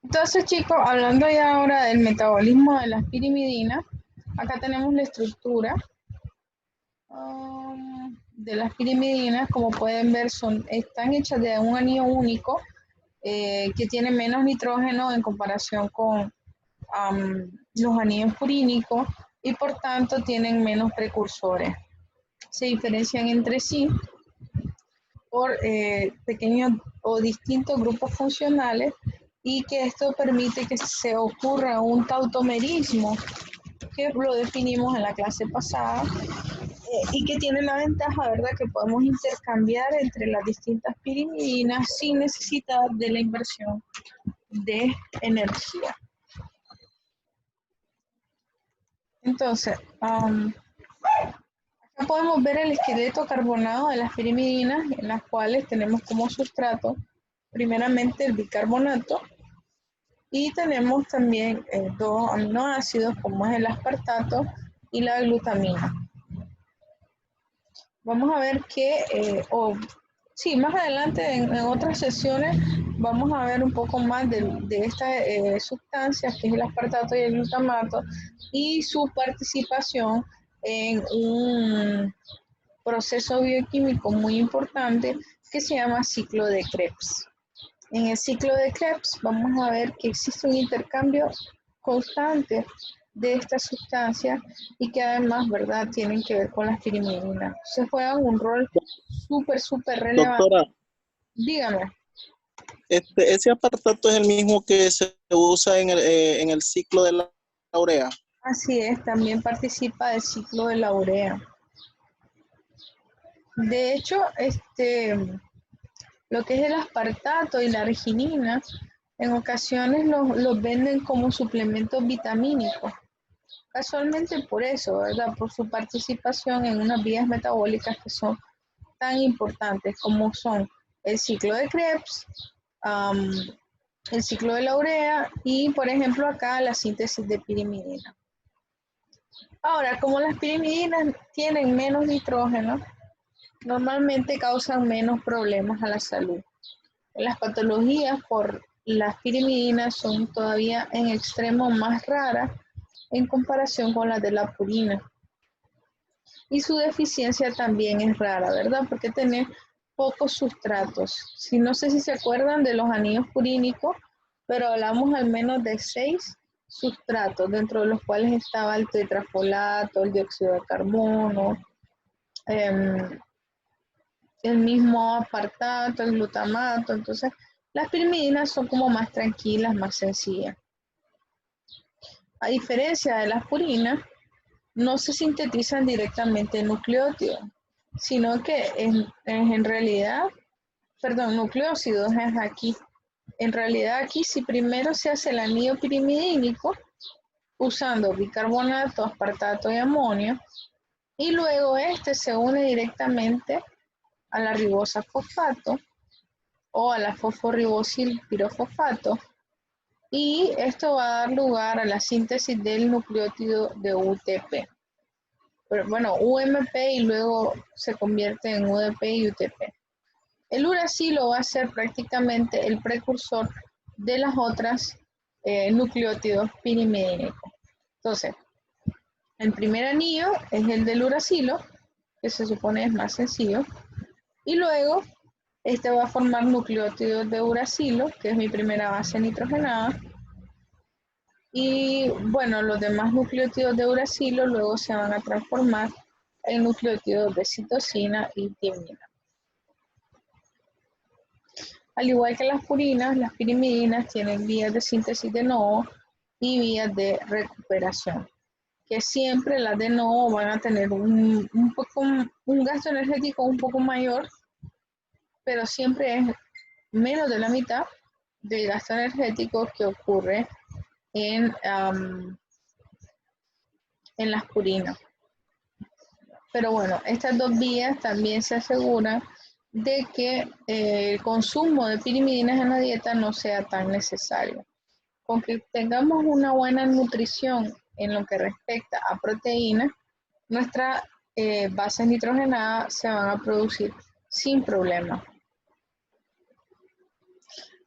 Entonces, chicos, hablando ya ahora del metabolismo de las pirimidinas, acá tenemos la estructura de las pirimidinas. Como pueden ver, están hechas de un anillo único que tiene menos nitrógeno en comparación con los anillos purínicos y por tanto tienen menos precursores. Se diferencian entre sí por pequeños o distintos grupos funcionales y que esto permite que se ocurra un tautomerismo que lo definimos en la clase pasada y que tiene la ventaja, ¿verdad?, que podemos intercambiar entre las distintas pirimidinas sin necesidad de la inversión de energía. Entonces, acá podemos ver el esqueleto carbonado de las pirimidinas, en las cuales tenemos como sustrato primeramente el bicarbonato y tenemos también dos aminoácidos como es el aspartato y la glutamina. Vamos a ver que, sí, más adelante en otras sesiones vamos a ver un poco más de estas sustancias que es el aspartato y el glutamato y su participación en un proceso bioquímico muy importante que se llama ciclo de Krebs. En el ciclo de Krebs vamos a ver que existe un intercambio constante de estas sustancias y que además, ¿verdad?, tienen que ver con las pirimidinas. Se juegan un rol súper relevante. Doctora, Dígame. ese apartato es el mismo que se usa en el ciclo de la urea. Así es, también participa del ciclo de la urea. De hecho, lo que es el aspartato y la arginina, en ocasiones los venden como suplementos vitamínicos. Casualmente por eso, ¿verdad? Por su participación en unas vías metabólicas que son tan importantes como son el ciclo de Krebs, um, el ciclo de la urea y, por ejemplo, acá la síntesis de pirimidina. Ahora, como las pirimidinas tienen menos nitrógeno, normalmente causan menos problemas a la salud. Las patologías por las pirimidinas son todavía en extremo más raras en comparación con las de la purina. Y su deficiencia también es rara, ¿verdad? Porque tiene pocos sustratos. No sé si se acuerdan de los anillos purínicos, pero hablamos al menos de 6 sustratos, dentro de los cuales estaba el tetrafolato, el dióxido de carbono, el mismo aspartato, el glutamato. Entonces, las pirimidinas son como más tranquilas, más sencillas. A diferencia de las purinas, no se sintetizan directamente en nucleótidos, sino que en realidad, perdón, nucleócidos es aquí. En realidad aquí si primero se hace el anillo pirimidínico usando bicarbonato, aspartato y amonio, y luego este se une directamente a la ribosa fosfato o a la fosforibosil pirofosfato, y esto va a dar lugar a la síntesis del nucleótido de UTP. Bueno, UMP y luego se convierte en UDP y UTP. El uracilo va a ser prácticamente el precursor de las otras nucleótidos pirimidínicos. Entonces, el primer anillo es el del uracilo, que se supone es más sencillo, y luego este va a formar nucleótidos de uracilo, que es mi primera base nitrogenada, y bueno, los demás nucleótidos de uracilo luego se van a transformar en nucleótidos de citosina y timina. Al igual que las purinas, las pirimidinas tienen vías de síntesis de novo y vías de recuperación, que siempre las de novo van a tener un gasto energético un poco mayor, pero siempre es menos de la mitad del gasto energético que ocurre en las purinas. Pero bueno, estas dos vías también se aseguran de que el consumo de pirimidinas en la dieta no sea tan necesario. Con que tengamos una buena nutrición en lo que respecta a proteínas, nuestras bases nitrogenadas se van a producir sin problema.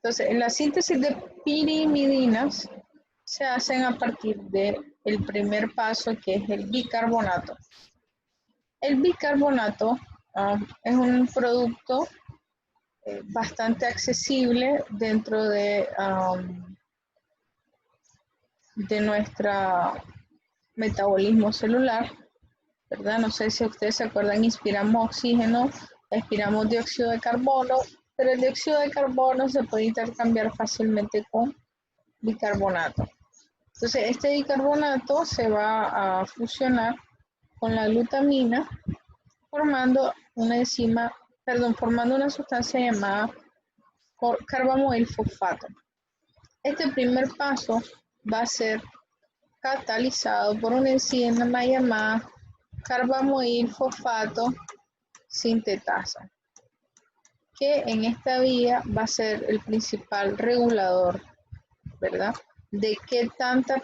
Entonces, la síntesis de pirimidinas se hacen a partir del primer paso, que es el bicarbonato. El bicarbonato es un producto bastante accesible dentro de nuestro metabolismo celular, ¿verdad? No sé si ustedes se acuerdan, inspiramos oxígeno, expiramos dióxido de carbono, pero el dióxido de carbono se puede intercambiar fácilmente con bicarbonato. Entonces, este bicarbonato se va a fusionar con la glutamina, formando una enzima, formando una sustancia llamada carbamoil fosfato. Este primer paso va a ser catalizado por una enzima llamada carbamoil fosfato sintetasa, que en esta vía va a ser el principal regulador, ¿verdad?, de qué tanta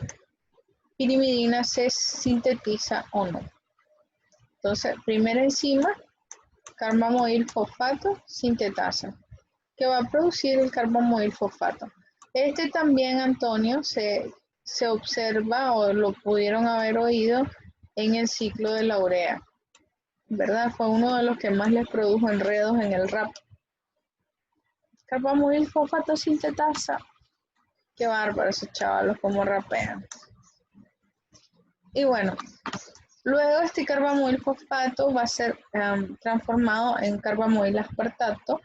pirimidina se sintetiza o no. Entonces, primera enzima, carbamoil fosfato sintetasa, que va a producir el carbamoil fosfato. Este también, Antonio, se observa, o lo pudieron haber oído, en el ciclo de la urea, ¿verdad? Fue uno de los que más les produjo enredos en el rap. Carbamoil fosfato sintetasa. Qué bárbaro esos chavalos como rapean. Y bueno, luego este carbamoil fosfato va a ser transformado en carbamoil aspartato.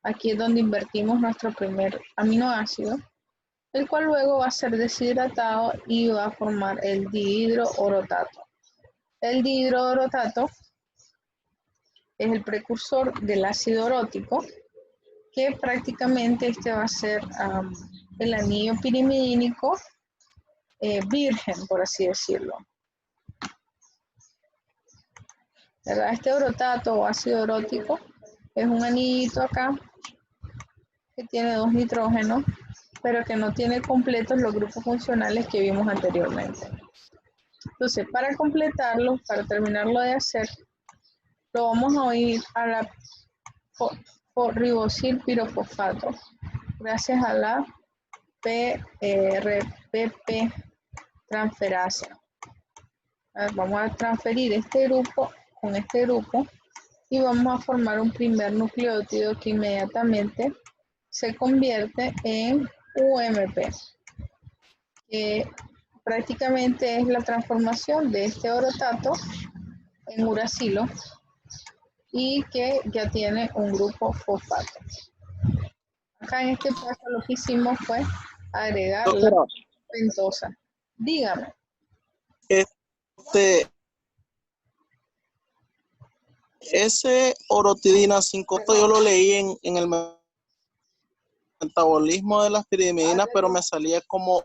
Aquí es donde invertimos nuestro primer aminoácido, el cual luego va a ser deshidratado y va a formar el dihidroorotato. El dihidroorotato es el precursor del ácido orótico, que prácticamente este va a ser el anillo pirimidínico virgen, por así decirlo. ¿Verdad? Este orotato o ácido orótico es un anillito acá que tiene 2 nitrógenos, pero que no tiene completos los grupos funcionales que vimos anteriormente. Entonces, para completarlo, para terminarlo de hacer, lo vamos a unir a la ribosil pirofosfato, gracias a la PRPP transferasa. Vamos a transferir este grupo con este grupo y vamos a formar un primer nucleótido que inmediatamente se convierte en UMP, que prácticamente es la transformación de este orotato en uracilo y que ya tiene un grupo fosfato. Acá en este paso lo que hicimos fue agregar la pentosa. Dígame. Ese orotidina 5 yo lo leí en el metabolismo de las pirimidinas, pero me salía como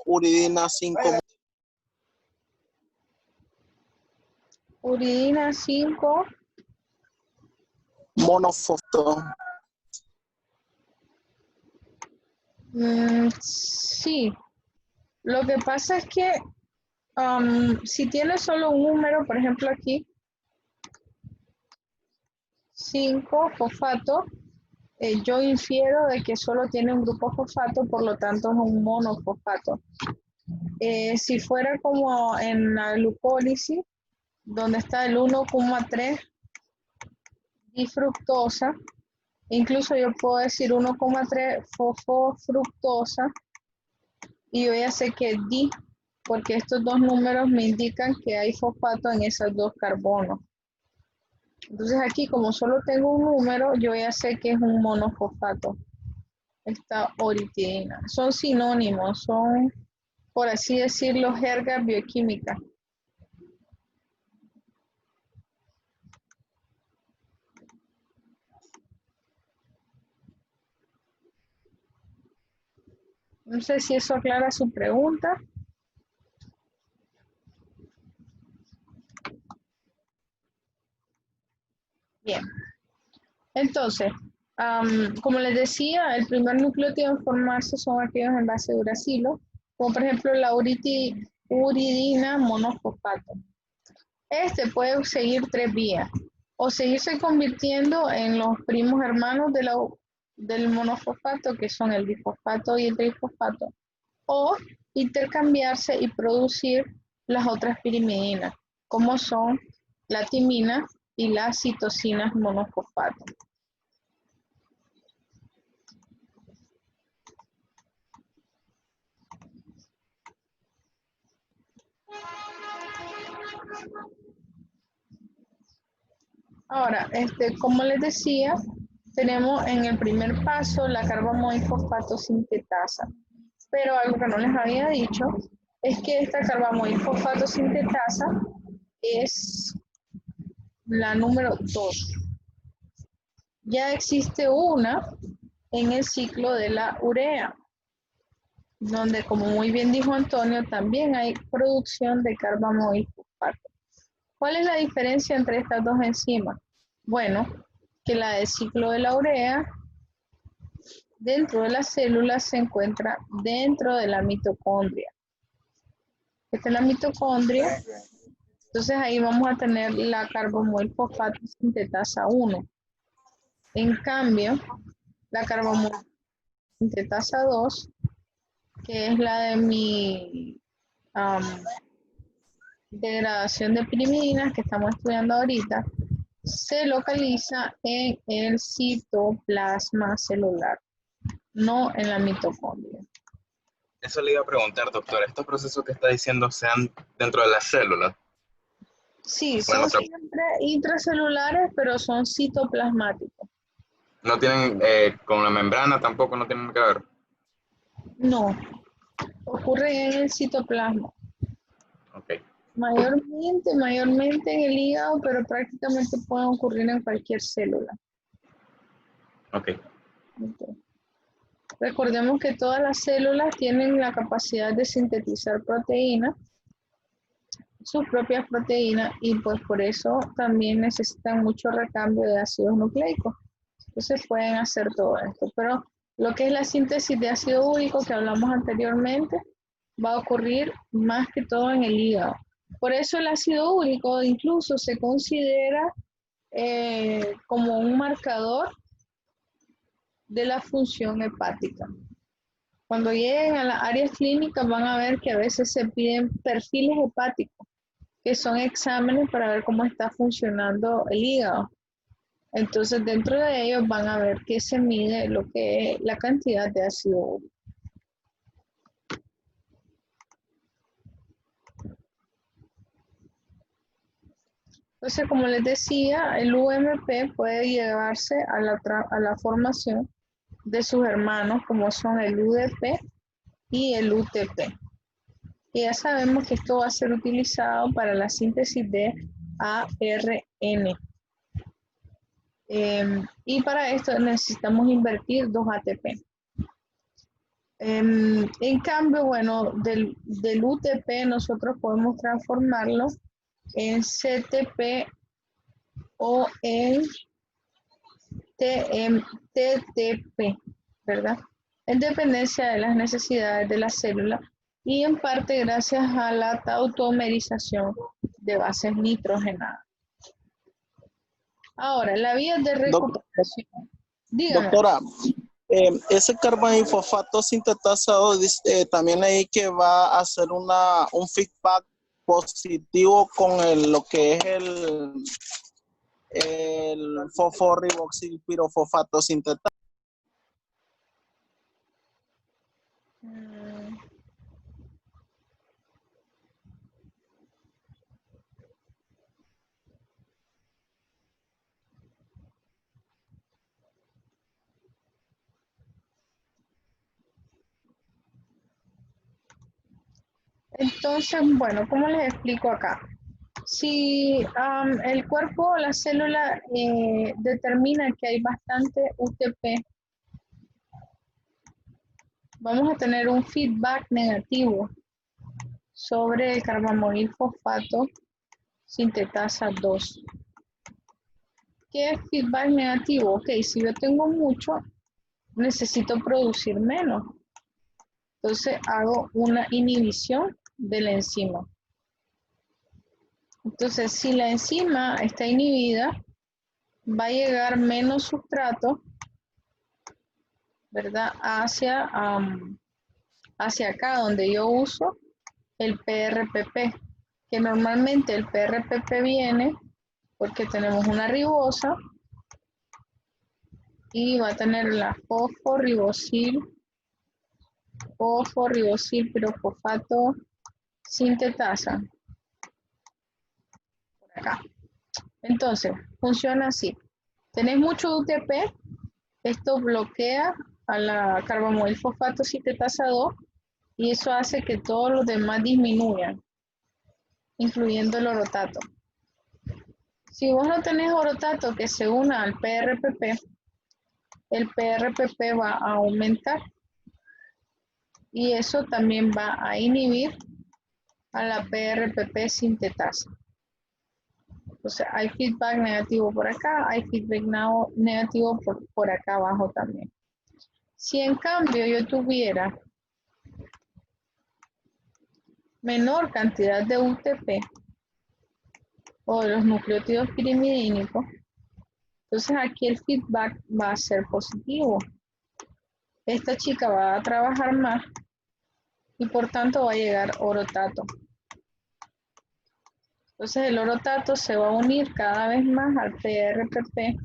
uridina 5. Uridina 5. Monofosfato. Sí. Lo que pasa es que si tiene solo un número, por ejemplo aquí, 5 fosfato, yo infiero de que solo tiene un grupo fosfato, por lo tanto es un monofosfato. Si fuera como en la glucólisis, donde está el 1,3 difructosa, incluso yo puedo decir 1,3 fosfofructosa, y yo ya sé que es di, porque estos dos números me indican que hay fosfato en esos dos carbonos. Entonces aquí, como solo tengo un número, yo ya sé que es un monofosfato, esta oritidina. Son sinónimos, son, por así decirlo, jergas bioquímicas. No sé si eso aclara su pregunta. Bien. Entonces, como les decía, el primer nucleótido en formarse son aquellos en base de uracilo, como por ejemplo la uridina monofosfato. Este puede seguir 3 vías, o seguirse convirtiendo en los primos hermanos de la del monofosfato, que son el difosfato y el trifosfato, o intercambiarse y producir las otras pirimidinas, como son la timina y las citosinas monofosfato. Ahora, como les decía, tenemos en el primer paso la carbamoilfosfato sintetasa. Pero algo que no les había dicho es que esta carbamoilfosfato sintetasa es la número 2. Ya existe una en el ciclo de la urea, donde, como muy bien dijo Antonio, también hay producción de carbamoilfosfato. ¿Cuál es la diferencia entre estas dos enzimas? Bueno, que la del ciclo de la urea dentro de las células se encuentra dentro de la mitocondria. Esta es la mitocondria, entonces ahí vamos a tener la carbamoilfosfato sintetasa 1. En cambio, la carbamoilfosfato sintetasa 2, que es la de mi degradación de pirimidinas que estamos estudiando ahorita, se localiza en el citoplasma celular, no en la mitocondria. Eso le iba a preguntar, doctor. ¿Estos procesos que está diciendo sean dentro de las células? Sí, son siempre intracelulares, pero son citoplasmáticos. ¿No tienen, con la membrana tampoco no tienen que ver? No, ocurre en el citoplasma. Ok. Mayormente en el hígado, pero prácticamente pueden ocurrir en cualquier célula. Ok. Okay. Recordemos que todas las células tienen la capacidad de sintetizar proteínas, sus propias proteínas, y pues por eso también necesitan mucho recambio de ácidos nucleicos. Entonces pueden hacer todo esto, pero lo que es la síntesis de ácido úrico que hablamos anteriormente va a ocurrir más que todo en el hígado. Por eso el ácido úrico incluso se considera como un marcador de la función hepática. Cuando lleguen a las áreas clínicas van a ver que a veces se piden perfiles hepáticos, que son exámenes para ver cómo está funcionando el hígado. Entonces, dentro de ellos van a ver que se mide lo que es la cantidad de ácido úrico. Entonces, como les decía, el UMP puede llevarse a la formación de sus hermanos, como son el UDP y el UTP. Y ya sabemos que esto va a ser utilizado para la síntesis de ARN. Y para esto necesitamos invertir 2 ATP. En cambio, bueno, del UTP nosotros podemos transformarlo en CTP o en TTP, ¿verdad? En dependencia de las necesidades de la célula y en parte gracias a la tautomerización de bases nitrogenadas. Ahora, la vía de recuperación. Dígame. Doctora, ese carbamoilfosfato sintetazado también leí que va a hacer un feedback positivo con lo que es el fosforriboxilpirofosfato sintetasa. Entonces, bueno, ¿cómo les explico acá? Si el cuerpo o la célula determina que hay bastante UTP, vamos a tener un feedback negativo sobre el carbamoilfosfato sintetasa 2. ¿Qué es feedback negativo? Ok, si yo tengo mucho, necesito producir menos. Entonces hago una inhibición de la enzima. Entonces, si la enzima está inhibida, va a llegar menos sustrato ¿verdad? Hacia acá, donde yo uso el PRPP, que normalmente el PRPP viene porque tenemos una ribosa y va a tener la fosforibosil pirofosfato sintetasa por acá. Entonces, funciona así. Tenés mucho UTP, esto bloquea a la carbamoil fosfato sintetasa 2 y eso hace que todos los demás disminuyan, incluyendo el orotato. Si vos no tenés orotato que se una al PRPP, el PRPP va a aumentar y eso también va a inhibir a la PRPP sintetasa. Entonces hay feedback negativo por acá, hay feedback negativo por acá abajo también. Si en cambio yo tuviera menor cantidad de UTP o de los nucleótidos pirimidínicos, entonces aquí el feedback va a ser positivo. Esta chica va a trabajar más y por tanto va a llegar orotato. Entonces el orotato se va a unir cada vez más al PRPP,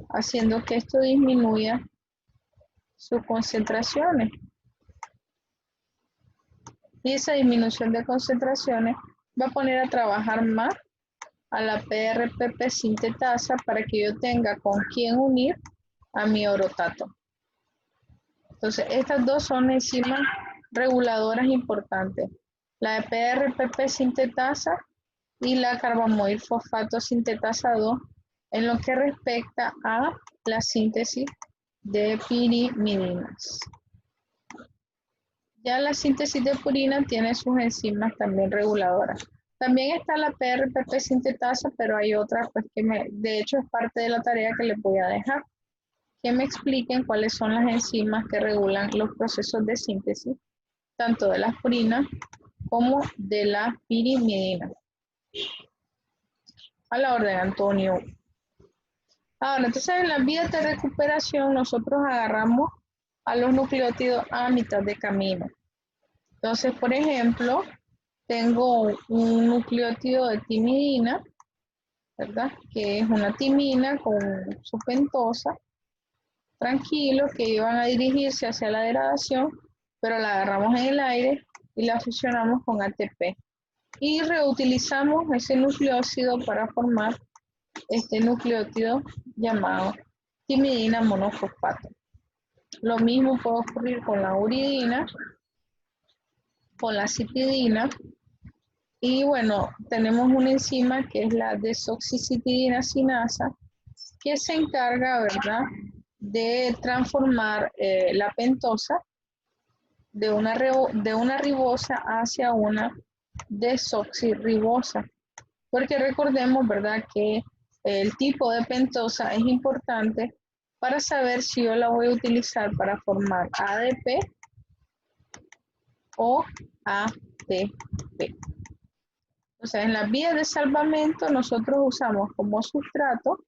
haciendo que esto disminuya sus concentraciones. Y esa disminución de concentraciones va a poner a trabajar más a la PRPP sintetasa para que yo tenga con quién unir a mi orotato. Entonces, estas dos son enzimas reguladoras importantes. La de PRPP sintetasa y la carbamoil fosfato sintetasa 2 en lo que respecta a la síntesis de pirimidinas. Ya la síntesis de purina tiene sus enzimas también reguladoras. También está la PRPP sintetasa, pero hay otras pues, de hecho es parte de la tarea que les voy a dejar. Que me expliquen cuáles son las enzimas que regulan los procesos de síntesis, tanto de las purinas como de las pirimidinas. A la orden, Antonio. Ahora, entonces en las vías de recuperación nosotros agarramos a los nucleótidos a mitad de camino. Entonces, por ejemplo, tengo un nucleótido de timidina, ¿verdad? Que es una timina con su pentosa, tranquilos, que iban a dirigirse hacia la degradación, pero la agarramos en el aire y la fusionamos con ATP. Y reutilizamos ese nucleócido para formar este nucleótido llamado timidina monofosfato. Lo mismo puede ocurrir con la uridina, con la citidina, y bueno, tenemos una enzima que es la desoxicitidina sinasa, que se encarga, ¿verdad?, de transformar la pentosa de una ribosa hacia una desoxirribosa. Porque recordemos, ¿verdad?, que el tipo de pentosa es importante para saber si yo la voy a utilizar para formar ADP o ATP. O sea, en las vías de salvamento nosotros usamos como sustrato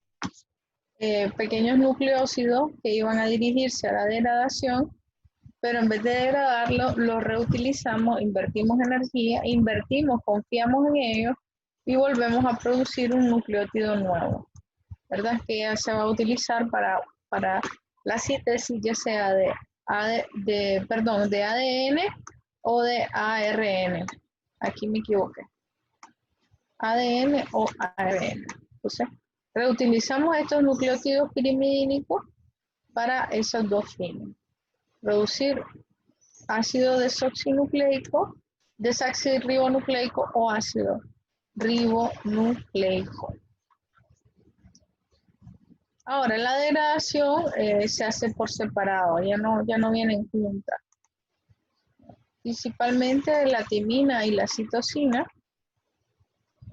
pequeños nucleócidos que iban a dirigirse a la degradación, pero en vez de degradarlo, lo reutilizamos, invertimos energía, confiamos en ellos y volvemos a producir un nucleótido nuevo, ¿verdad? Que ya se va a utilizar para la síntesis, ya sea de ADN o de ARN. Aquí me equivoqué. ADN o ARN. Entonces, reutilizamos estos nucleótidos pirimidínicos para esos dos fines. Producir ácido desoxirribonucleico o ácido ribonucleico. Ahora, la degradación se hace por separado, ya no vienen juntas. Principalmente la timina y la citosina.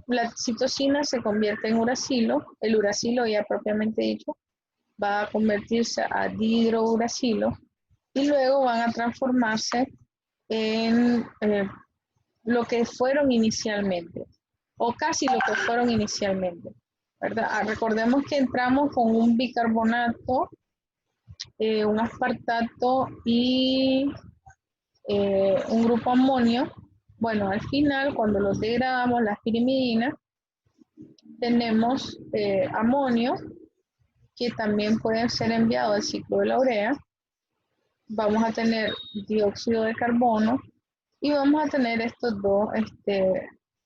La citosina se convierte en uracilo, el uracilo ya propiamente dicho va a convertirse a dihidrouracilo y luego van a transformarse en lo que fueron inicialmente, o casi lo que fueron inicialmente, ¿verdad? Recordemos que entramos con un bicarbonato un aspartato y un grupo amonio. Bueno, al final, cuando los degradamos, las pirimidinas, tenemos amonio, que también puede ser enviado al ciclo de la urea. Vamos a tener dióxido de carbono y vamos a tener estos dos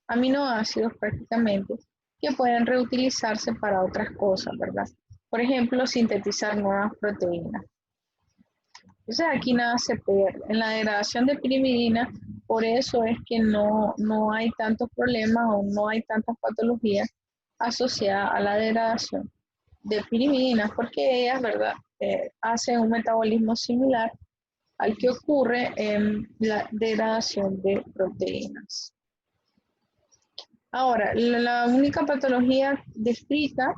aminoácidos prácticamente que pueden reutilizarse para otras cosas, ¿verdad? Por ejemplo, sintetizar nuevas proteínas. Entonces aquí nada se pierde. En la degradación de pirimidina, por eso es que no hay tantos problemas o no hay tantas patologías asociadas a la degradación de pirimidinas, porque ellas, ¿verdad?, hacen un metabolismo similar al que ocurre en la degradación de proteínas. Ahora, la única patología descrita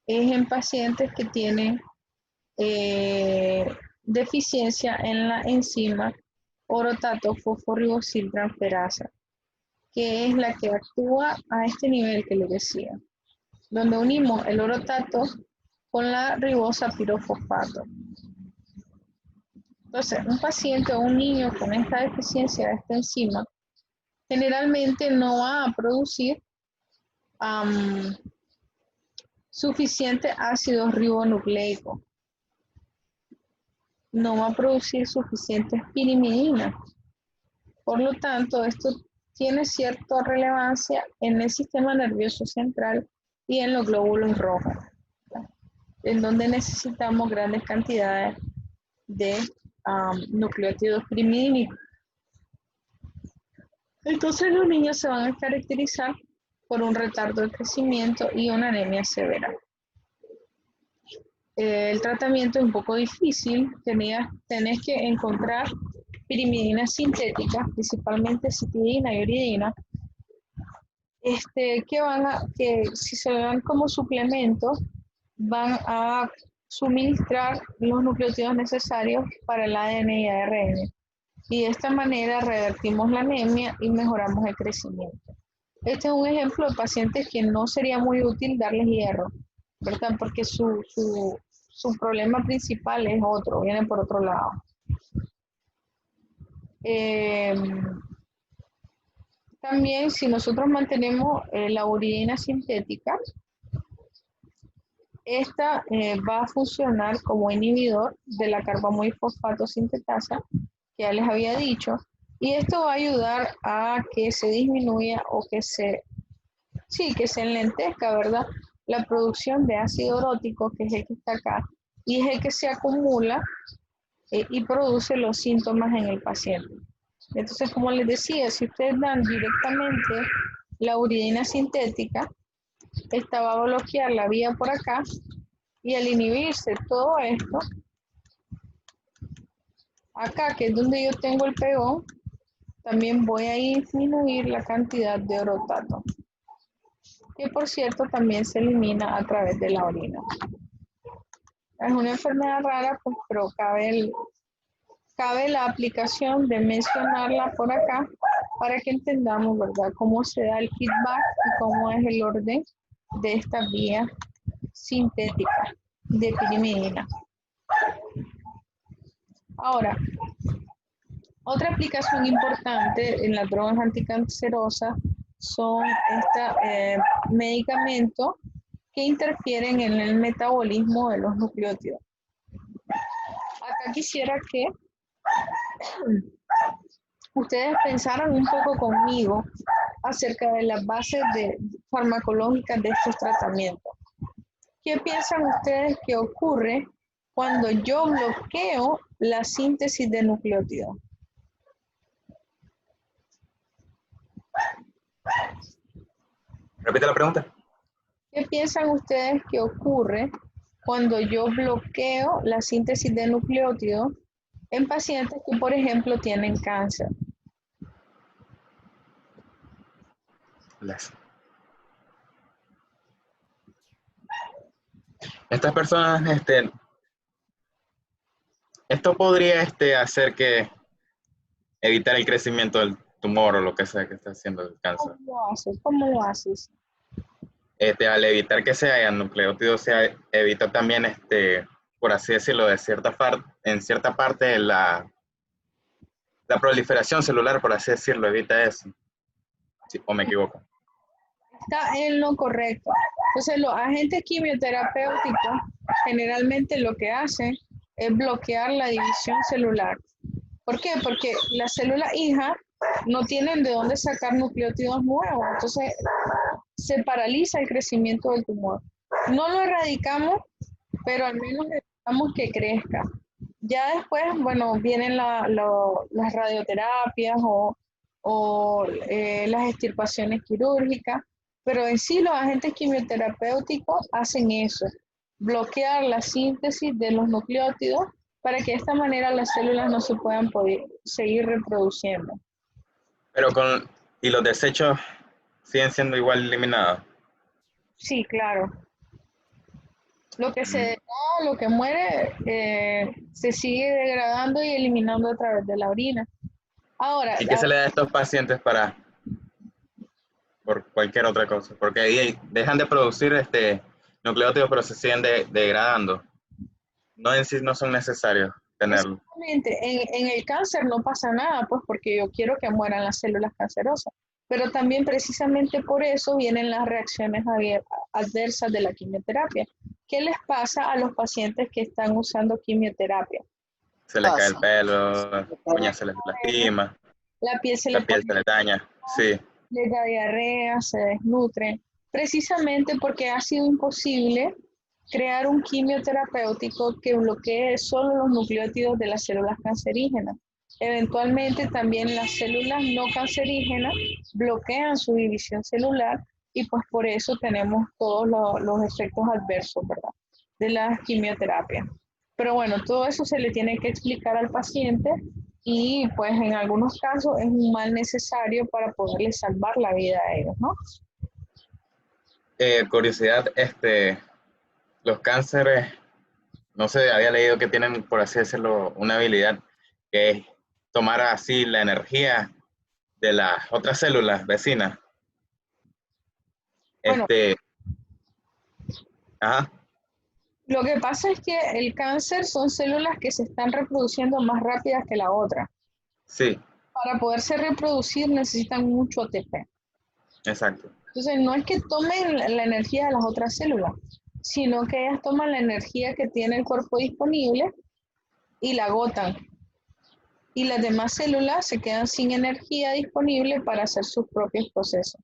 es en pacientes que tienen deficiencia en la enzima orotato fosforibosiltransferasa, que es la que actúa a este nivel que les decía, donde unimos el orotato con la ribosa pirofosfato. Entonces, un paciente o un niño con esta deficiencia de esta enzima generalmente no va a producir suficiente ácido ribonucleico, no va a producir suficientes pirimidinas. Por lo tanto, esto tiene cierta relevancia en el sistema nervioso central y en los glóbulos rojos, en donde necesitamos grandes cantidades de nucleótidos pirimidínicos. Entonces los niños se van a caracterizar por un retardo de crecimiento y una anemia severa. El tratamiento es un poco difícil, tenés que encontrar pirimidinas sintéticas, principalmente citidina y uridina, que si se dan como suplemento, van a suministrar los nucleótidos necesarios para el ADN y ARN. Y de esta manera revertimos la anemia y mejoramos el crecimiento. Este es un ejemplo de pacientes que no sería muy útil darles hierro, ¿verdad? Porque su problema principal es otro, viene por otro lado. También si nosotros mantenemos la uridina sintética, esta va a funcionar como inhibidor de la carbamoilfosfato sintetasa, que ya les había dicho, y esto va a ayudar a que se disminuya o que se enlentezca, ¿verdad?, la producción de ácido orótico, que es el que está acá, y es el que se acumula y produce los síntomas en el paciente. Entonces, como les decía, si ustedes dan directamente la uridina sintética, esta va a bloquear la vía por acá, y al inhibirse todo esto, acá, que es donde yo tengo el pegón, también voy a disminuir la cantidad de orotato, que por cierto también se elimina a través de la orina. Es una enfermedad rara, pues, pero cabe la aplicación de mencionarla por acá para que entendamos, ¿verdad?, cómo se da el feedback y cómo es el orden de esta vía sintética de pirimidina. Ahora, otra aplicación importante en las drogas anticancerosas son estos medicamentos que interfieren en el metabolismo de los nucleótidos. Acá quisiera que ustedes pensaran un poco conmigo acerca de las bases farmacológicas de estos tratamientos. ¿Qué piensan ustedes que ocurre cuando yo bloqueo la síntesis de nucleótidos? Repite la pregunta. ¿Qué piensan ustedes que ocurre cuando yo bloqueo la síntesis de nucleótidos en pacientes que, por ejemplo, tienen cáncer? Estas personas, esto podría hacer que evitar el crecimiento del tumor o lo que sea que está haciendo el cáncer. ¿Cómo lo haces? Al evitar que se hayan nucleótidos, se evita también por así decirlo, de cierta en cierta parte la proliferación celular, por así decirlo, evita eso. Sí, ¿o me equivoco? Está en lo correcto. Entonces, los agentes quimioterapéuticos generalmente lo que hacen es bloquear la división celular. ¿Por qué? Porque las células hijas no tienen de dónde sacar nucleótidos nuevos. Entonces, se paraliza el crecimiento del tumor. No lo erradicamos, pero al menos evitamos que crezca. Ya después, bueno, vienen las radioterapias o las extirpaciones quirúrgicas, pero en sí los agentes quimioterapéuticos hacen eso, bloquear la síntesis de los nucleótidos para que de esta manera las células no se puedan seguir reproduciendo. Pero ¿y los desechos siguen siendo igual eliminados? Sí, claro. Lo que se degrada, lo que muere, se sigue degradando y eliminando a través de la orina. Ahora, ¿Y qué se le da a estos pacientes por cualquier otra cosa? Porque ahí dejan de producir nucleótidos, pero se siguen degradando. No en sí no son necesarios tenerlo. exactamente, en el cáncer no pasa nada, pues porque yo quiero que mueran las células cancerosas, pero también precisamente por eso vienen las reacciones adversas de la quimioterapia. ¿Qué les pasa a los pacientes que están usando quimioterapia? Se les cae el pelo, las uñas se les lastima, La piel se la les piel se les daña, sí. les da diarrea, se desnutren, precisamente porque ha sido imposible crear un quimioterapéutico que bloquee solo los nucleótidos de las células cancerígenas. Eventualmente también las células no cancerígenas bloquean su división celular y pues por eso tenemos todos los efectos adversos, ¿verdad? De la quimioterapia. Pero bueno, todo eso se le tiene que explicar al paciente y pues en algunos casos es un mal necesario para poderle salvar la vida a ellos, ¿no? Curiosidad, los cánceres, no sé, había leído que tienen, por así decirlo, una habilidad que es tomar así la energía de las otras células vecinas. Bueno, Ajá, lo que pasa es que el cáncer son células que se están reproduciendo más rápidas que la otra. sí, Para poderse reproducir necesitan mucho ATP. exacto. Entonces, no es que tomen la energía de las otras células, sino que ellas toman la energía que tiene el cuerpo disponible y la agotan. Y las demás células se quedan sin energía disponible para hacer sus propios procesos.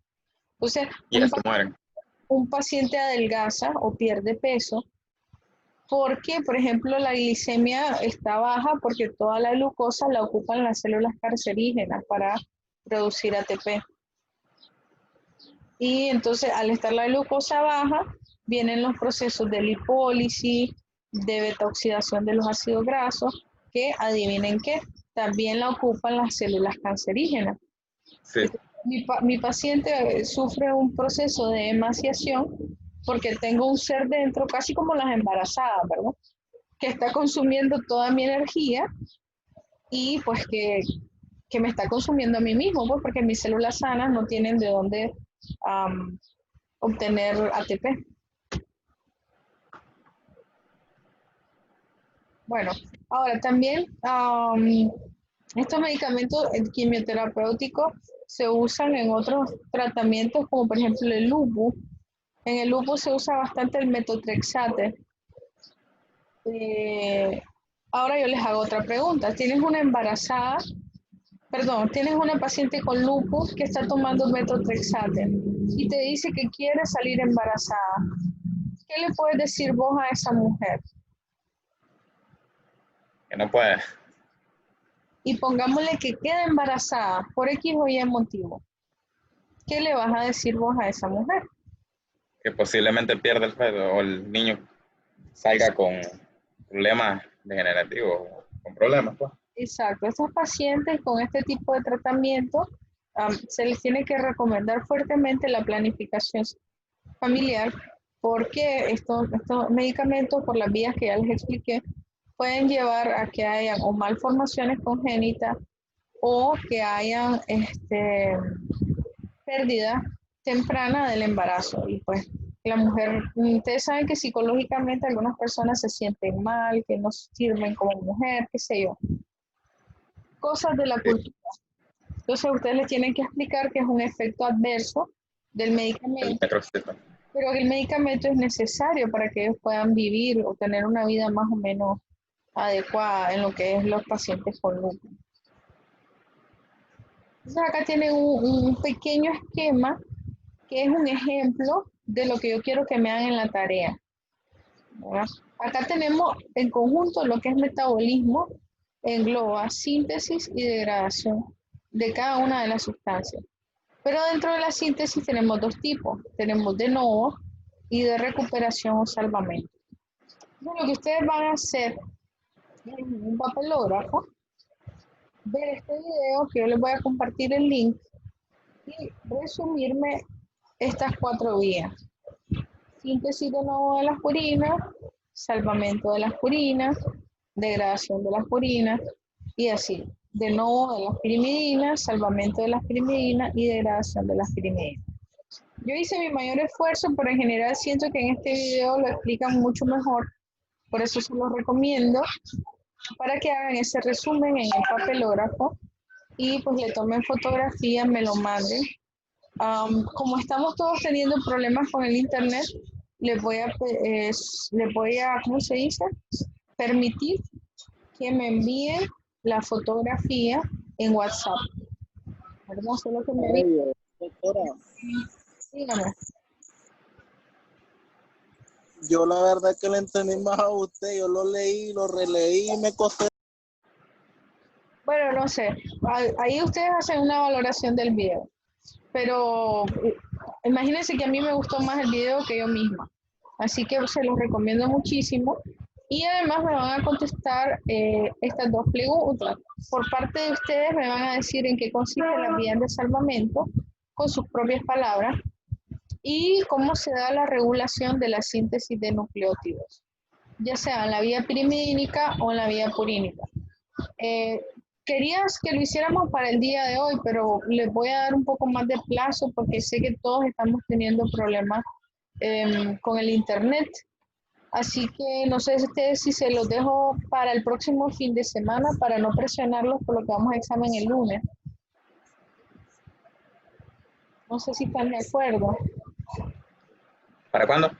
Entonces, Y así mueren. un paciente adelgaza o pierde peso porque, por ejemplo, la glicemia está baja porque toda la glucosa la ocupan las células cancerígenas para producir ATP. Y entonces, al estar la glucosa baja, vienen los procesos de lipólisis, de beta-oxidación de los ácidos grasos, que adivinen qué, también la ocupan las células cancerígenas. Sí. Mi paciente sufre un proceso de emaciación porque tengo un ser dentro, casi como las embarazadas, ¿verdad? Que está consumiendo toda mi energía y pues que me está consumiendo a mí mismo, pues porque mis células sanas no tienen de dónde obtener ATP. Bueno, ahora también estos medicamentos quimioterapéuticos se usan en otros tratamientos, como por ejemplo el lupus. En el lupus se usa bastante el metotrexate. Ahora yo les hago otra pregunta. Tienes tienes una paciente con lupus que está tomando metotrexate y te dice que quiere salir embarazada. ¿Qué le puedes decir vos a esa mujer? Que no puede. Y pongámosle que queda embarazada por X o Y motivo. ¿Qué le vas a decir vos a esa mujer? Que posiblemente pierda el feto o el niño salga con problemas degenerativos, con problemas, pues. Exacto, estos pacientes con este tipo de tratamiento se les tiene que recomendar fuertemente la planificación familiar porque estos medicamentos, por las vías que ya les expliqué, pueden llevar a que hayan o malformaciones congénitas o que hayan pérdida temprana del embarazo y pues La mujer, ustedes saben que psicológicamente algunas personas se sienten mal, que no sirven como mujer, qué sé yo. Cosas de la cultura. Entonces ustedes les tienen que explicar que es un efecto adverso del El medicamento, metrocito. pero que el medicamento es necesario para que ellos puedan vivir o tener una vida más o menos adecuada en lo que es los pacientes con lupus. Entonces acá tienen un pequeño esquema que es un ejemplo de lo que yo quiero que me hagan en la tarea, ¿verdad? Acá tenemos en conjunto lo que es metabolismo, engloba síntesis y degradación de cada una de las sustancias. Pero dentro de la síntesis tenemos dos tipos, tenemos de novo y de recuperación o salvamento. Entonces, lo que ustedes van a hacer en un papelógrafo, ver este video que yo les voy a compartir el link y resumirme estas 4 vías. Síntesis de nuevo de las purinas, salvamento de las purinas, degradación de las purinas y así. De nuevo de las pirimidinas, salvamento de las pirimidinas y degradación de las pirimidinas. Yo hice mi mayor esfuerzo, pero en general siento que en este video lo explican mucho mejor, por eso se los recomiendo, para que hagan ese resumen en el papelógrafo y pues le tomen fotografía, me lo manden. Como estamos todos teniendo problemas con el internet, les voy a, ¿cómo se dice? Permitir que me envíen la fotografía en WhatsApp. ¿Verdad? Solo que me digan. Doctora, Dígame. yo la verdad que le entendí más a usted. Yo lo leí, lo releí y me costé. Bueno, no sé. Ahí ustedes hacen una valoración del video. Pero imagínense que a mí me gustó más el video que yo misma. Así que se los recomiendo muchísimo. Y además me van a contestar estas 2 preguntas. Por parte de ustedes me van a decir en qué consiste la vía de salvamento con sus propias palabras y cómo se da la regulación de la síntesis de nucleótidos, ya sea en la vía pirimidínica o en la vía purínica. Querías que lo hiciéramos para el día de hoy, pero les voy a dar un poco más de plazo porque sé que todos estamos teniendo problemas con el internet. Así que no sé ustedes si se los dejo para el próximo fin de semana para no presionarlos por lo que vamos a examen el lunes. No sé si están de acuerdo. ¿Para cuándo?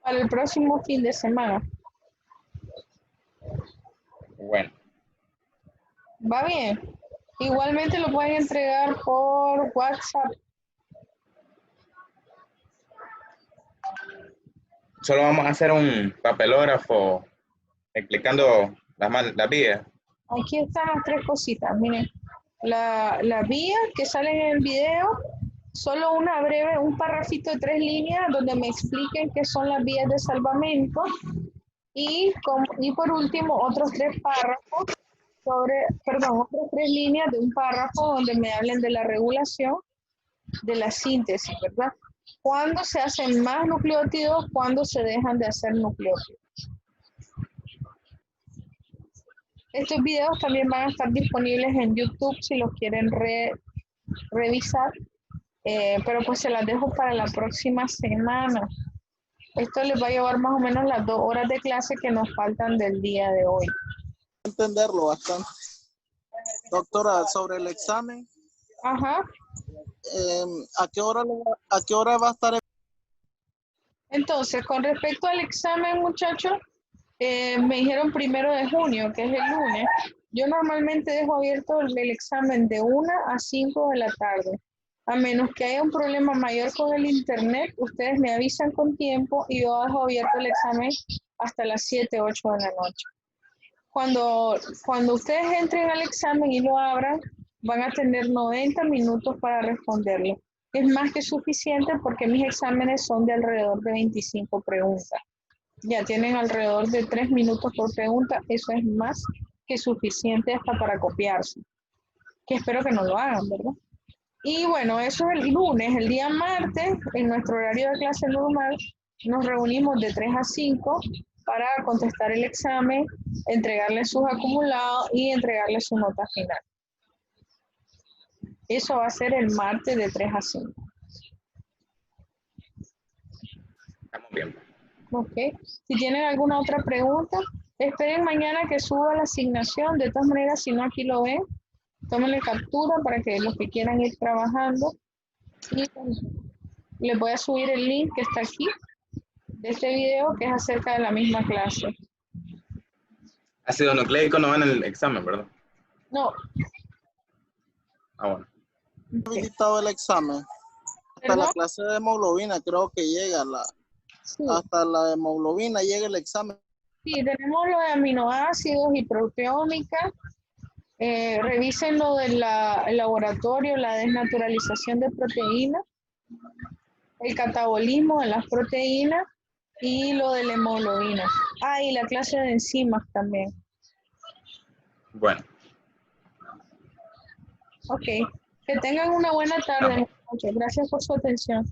Para el próximo fin de semana. Bueno, ¿Va bien? Igualmente lo pueden entregar por WhatsApp. solo vamos a hacer un papelógrafo explicando las vías. Aquí están las 3 cositas, miren. La vía que sale en el video, solo una breve, un parrafito de 3 líneas donde me expliquen qué son las vías de salvamento y por último otros 3 párrafos otras 3 líneas de un párrafo donde me hablen de la regulación de la síntesis, ¿verdad? ¿Cuándo se hacen más nucleótidos? ¿Cuándo se dejan de hacer nucleótidos? Estos videos también van a estar disponibles en YouTube si los quieren revisar, pero pues se las dejo para la próxima semana. Esto les va a llevar más o menos las 2 horas de clase que nos faltan del día de hoy. Entenderlo bastante. Doctora, sobre el examen, Ajá. ¿a qué hora va a estar? Entonces, con respecto al examen, muchachos, me dijeron 1 de junio, que es el lunes. Yo normalmente dejo abierto el examen de 1 a 5 de la tarde. A menos que haya un problema mayor con el internet, ustedes me avisan con tiempo y yo dejo abierto el examen hasta las 7, 8 de la noche. Cuando ustedes entren al examen y lo abran, van a tener 90 minutos para responderlo. Es más que suficiente porque mis exámenes son de alrededor de 25 preguntas. Ya tienen alrededor de 3 minutos por pregunta, eso es más que suficiente hasta para copiarse. Que espero que no lo hagan, ¿verdad? Y bueno, eso es el lunes. El día martes, en nuestro horario de clase normal, nos reunimos de 3 a 5 para contestar el examen, entregarle sus acumulados y entregarle su nota final. Eso va a ser el martes de 3 a 5. tiempo. Ok. Si tienen alguna otra pregunta, esperen mañana que suba la asignación. De todas maneras, si no aquí lo ven, tómenle captura para que los que quieran ir trabajando. Y les voy a subir el link que está aquí de este video que es acerca de la misma clase. Ácido nucleico no va en el examen, ¿verdad? No. Ah, bueno. Ok. habilitado el examen. Hasta ¿Perdón? la clase de hemoglobina creo que llega, Sí. hasta la hemoglobina llega el examen. Sí, tenemos lo de aminoácidos y proteómica. Revisen lo del laboratorio, la desnaturalización de proteínas, el catabolismo de las proteínas y lo de la hemoglobina. Ah, y la clase de enzimas también. Bueno. Ok. Que tengan una buena tarde. Muchas gracias por su atención.